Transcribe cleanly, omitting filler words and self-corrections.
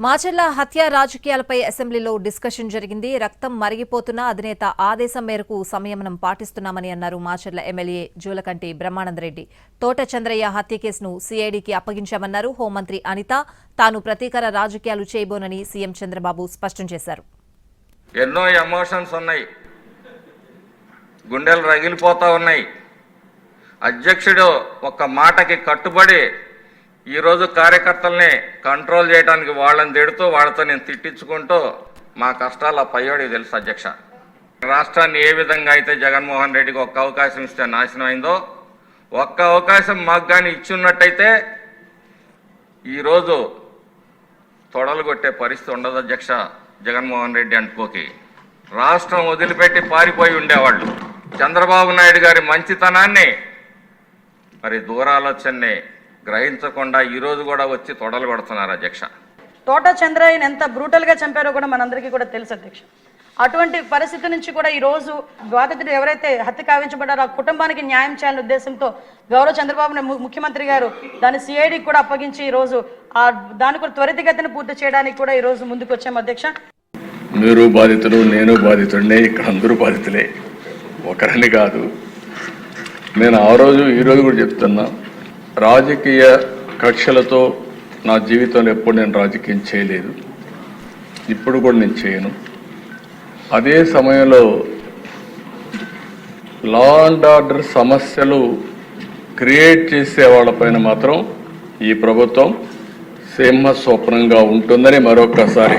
మాచర్ల హత్య రాజకీయాలపై అసెంబ్లీలో డిస్కషన్ జరిగింది. రక్తం మరిగిపోతున్న అధినేత ఆదేశం మేరకు సంయమనం పాటిస్తున్నామని అన్నారు మాచర్ల ఎమ్మెల్యే జూలకంటి బ్రహ్మానందరెడ్డి. తోట చంద్రయ్య హత్య కేసును సిఐడికి అప్పగించామన్నారు. హోంమంత్రి అనిత తాను ప్రతీకార రాజకీయాలు చేయబోనని సీఎం చంద్రబాబు స్పష్టం చేశారు. ఎన్నో ఎమోషన్స్ ఉన్నాయి, గుండెలు రగిలిపోతా ఉన్నాయి. అధ్యక్షుడు ఒక్క మాటకి కట్టుబడి ఈరోజు కార్యకర్తల్ని కంట్రోల్ చేయడానికి వాళ్ళని తిడుతూ వాళ్ళతో నేను తిట్టించుకుంటూ మా కష్టాలు ఆ పయ్యోడికి తెలుసు. అధ్యక్ష, రాష్ట్రాన్ని ఏ విధంగా అయితే జగన్మోహన్ రెడ్డికి ఒక్క అవకాశం ఇస్తే నాశనం అయిందో, ఒక్క అవకాశం మాకు కానీ ఇచ్చున్నట్టయితే ఈరోజు తొడలు కొట్టే పరిస్థితి ఉండదు. అధ్యక్ష, జగన్మోహన్ రెడ్డి అంటుకోకి రాష్ట్రం వదిలిపెట్టి పారిపోయి ఉండేవాళ్ళు. చంద్రబాబు నాయుడు గారి మంచితనాన్ని మరి దూరాలోచనని గ్రహించకుండా ఈరోజు కూడా వచ్చి తొడలు కొడుతున్నారు. అధ్యక్ష, తోట చంద్రయ్యని ఎంత బ్రూటల్గా చంపారో కూడా మనందరికీ కూడా తెలుసు. అధ్యక్ష, అటువంటి పరిస్థితి నుంచి కూడా ఈరోజు బాధితుడు ఎవరైతే హత్య కావించబడ్డారో ఆ కుటుంబానికి న్యాయం చేయాలనే ఉద్దేశంతో గౌరవ చంద్రబాబు ముఖ్యమంత్రి గారు దాన్ని సిఐడికి కూడా అప్పగించి ఈరోజు దాన్ని కూడా త్వరితగతిన పూర్తి చేయడానికి కూడా ఈరోజు ముందుకు వచ్చాము. అధ్యక్ష, మీరు బాధితులు, నేను బాధితుడినే, ఇక్కడ అందరూ బాధితులే, ఒకరని కాదు. నేను ఆ రోజు ఈరోజు కూడా చెప్తున్నా, రాజకీయ కక్షలతో నా జీవితంలో ఎప్పుడు నేను రాజకీయం చేయలేదు, ఇప్పుడు కూడా నేను చేయను. అదే సమయంలో లా అండ్ ఆర్డర్ సమస్యలు క్రియేట్ చేసే వాళ్ళపైన మాత్రం ఈ ప్రభుత్వం సింహ స్వప్నంగా ఉంటుందని మరొకసారి